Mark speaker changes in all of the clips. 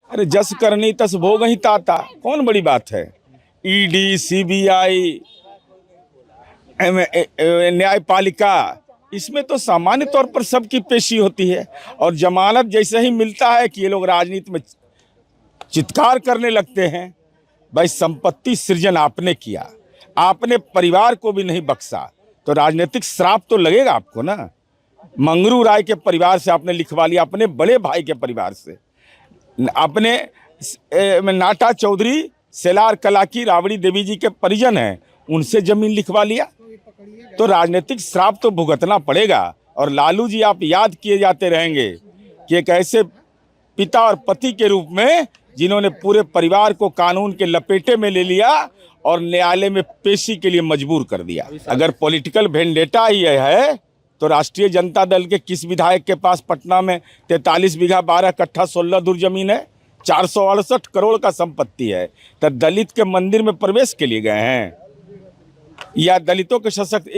Speaker 1: अरे जस करनी तस भोगहि ताता, कौन बड़ी बात है। ईडी, सीबीआई, न्यायपालिका, इसमें तो सामान्य तौर पर सबकी पेशी होती है। और जमानत जैसे ही मिलता है कि ये लोग राजनीति में चित्कार करने लगते हैं। भाई, संपत्ति सृजन आपने किया, आपने परिवार को भी नहीं बख्शा, तो राजनीतिक श्राप तो लगेगा आपको ना। मंगरू राय के परिवार से आपने लिखवा लिया, अपने बड़े भाई के परिवार से, अपने नाटा चौधरी सेलार कला की राबड़ी देवी जी के परिजन हैं, उनसे जमीन लिखवा लिया, तो राजनीतिक श्राप तो भुगतना पड़ेगा। और लालू जी, आप याद किए जाते रहेंगे कि एक ऐसे पिता और पति के रूप में जिन्होंने पूरे परिवार को कानून के लपेटे में ले लिया और न्यायालय में पेशी के लिए मजबूर कर दिया। अगर पॉलिटिकल वेंडेटा ही है तो राष्ट्रीय जनता दल के किस विधायक के पास पटना में 43 बीघा 12 कट्ठा 16 धुर जमीन है, 468 करोड़ का संपत्ति है, तो दलित के मंदिर में प्रवेश के लिए गए हैं या दलितों के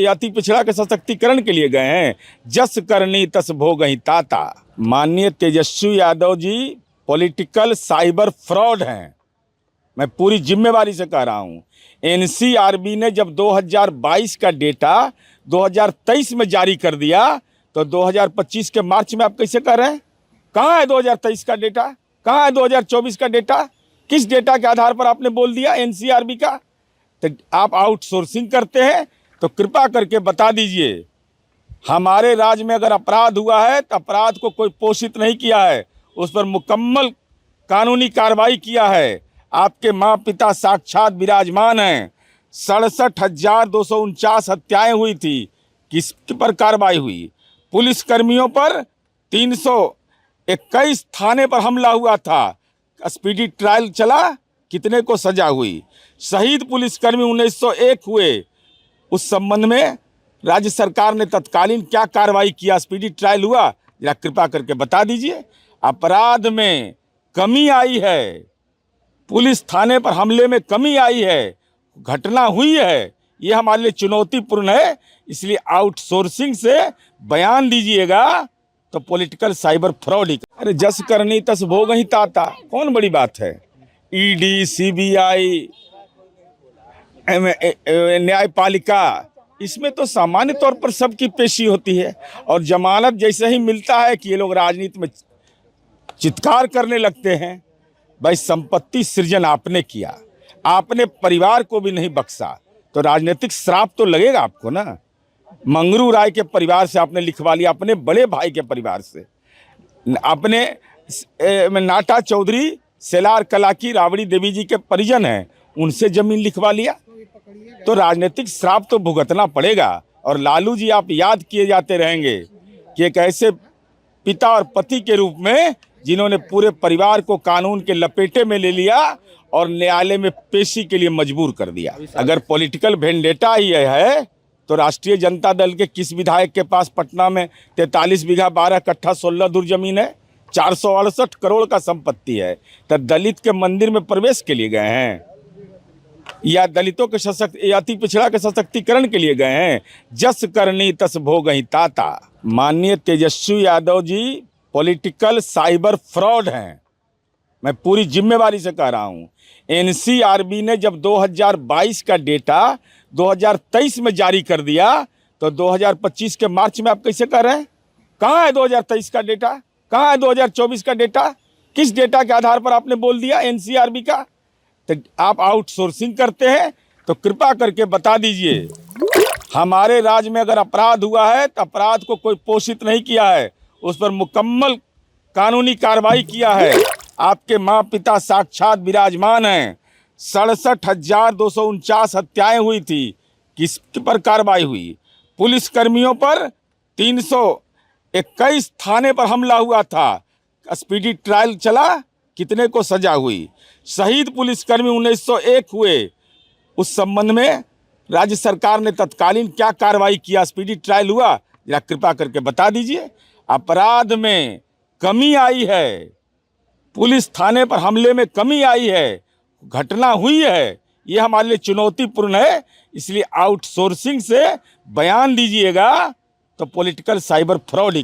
Speaker 1: अति पिछड़ा के सशक्तिकरण के लिए गए हैं। जस करनी तस भोगहि ताता। माननीय Tejashwi Yadav ji political cyber fraud हैं, मैं पूरी जिम्मेवारी से कह रहा हूं। एनसीआरबी ने जब 2022 का डेटा 2023 में जारी कर दिया तो 2025 के मार्च में आप कैसे कह रहे हैं? कहाँ है 2023 का डेटा? कहाँ है 2024 का डेटा? किस डेटा के आधार पर आपने बोल दिया एनसीआरबी का? तो आप आउटसोर्सिंग करते हैं तो कृपा करके बता दीजिए, हमारे राज्य में अगर अपराध हुआ है तो अपराध को कोई पोषित नहीं किया है, उस पर मुकम्मल कानूनी कार्रवाई किया है। आपके माँ पिता साक्षात विराजमान हैं। 67,249 हत्याएं हुई थी, किस पर कार्रवाई हुई? पुलिस कर्मियों पर 321 थाने पर हमला हुआ था, स्पीडी ट्रायल चला, कितने को सजा हुई? शहीद पुलिसकर्मी 1901 हुए, उस संबंध में राज्य सरकार ने तत्कालीन क्या कार्रवाई किया? स्पीडी ट्रायल हुआ? जरा कृपा करके बता दीजिए। अपराध में कमी आई है, पुलिस थाने पर हमले में कमी आई है, घटना हुई है, ये हमारे लिए चुनौतीपूर्ण है। इसलिए आउटसोर्सिंग से बयान दीजिएगा तो पॉलिटिकल साइबर फ्रॉड ही। अरे जस करनी तस भोगहि ताता, कौन बड़ी बात है। ईडी, सीबीआई, न्यायपालिका, इसमें तो सामान्य तौर पर सबकी पेशी होती है। और जमानत जैसे ही मिलता है कि ये लोग राजनीति में चित्कार करने लगते हैं। भाई, संपत्ति सृजन आपने किया, आपने परिवार को भी नहीं बख्शा, तो राजनीतिक श्राप तो लगेगा आपको ना। मंगरू राय के परिवार से आपने लिखवा लिया, अपने बड़े भाई के परिवार से, अपने नाटा चौधरी सेलार कला की राबड़ी देवी जी के परिजन हैं, उनसे जमीन लिखवा लिया, तो राजनीतिक श्राप तो भुगतना पड़ेगा। और लालू जी, आप याद किए जाते रहेंगे कि एक ऐसे पिता और पति के रूप में जिन्होंने पूरे परिवार को कानून के लपेटे में ले लिया और न्यायालय में पेशी के लिए मजबूर कर दिया। अगर पॉलिटिकल वेंडेटा ही है तो राष्ट्रीय जनता दल के किस विधायक के पास पटना में 43 बीघा 12 कट्ठा 16 धुर जमीन है, 468 करोड़ का संपत्ति है, तो दलित के मंदिर में प्रवेश के लिए गए हैं या दलितों के अति पिछड़ा के सशक्तिकरण के लिए गए हैं। जस करनी तस भोगहि ताता। माननीय Tejashwi Yadav ji political cyber fraud हैं, मैं पूरी जिम्मेवारी से कह रहा हूं। एनसीआरबी ने जब 2022 का डेटा 2023 में जारी कर दिया तो 2025 के मार्च में आप कैसे कह रहे हैं? कहाँ है 2023 का डेटा? कहाँ है 2024 का डेटा? किस डेटा के आधार पर आपने बोल दिया एनसीआरबी का? तो आप आउटसोर्सिंग करते हैं तो कृपा करके बता दीजिए, हमारे राज्य में अगर अपराध हुआ है तो अपराध को कोई पोषित नहीं किया है, उस पर मुकम्मल कानूनी कार्रवाई किया है। आपके माँ पिता साक्षात विराजमान हैं। 67,249 हत्याएं हुई थी, किस पर कार्रवाई हुई? पुलिस कर्मियों पर 321 थाने पर हमला हुआ था, स्पीडी ट्रायल चला, कितने को सजा हुई? शहीद पुलिसकर्मी 1901 हुए, उस संबंध में राज्य सरकार ने तत्कालीन क्या कार्रवाई किया? स्पीडी ट्रायल हुआ? जरा कृपा करके बता दीजिए। अपराध में कमी आई है, पुलिस थाने पर हमले में कमी आई है, घटना हुई है, ये हमारे लिए चुनौतीपूर्ण है। इसलिए आउटसोर्सिंग से बयान दीजिएगा तो पॉलिटिकल साइबर फ्रॉड ही।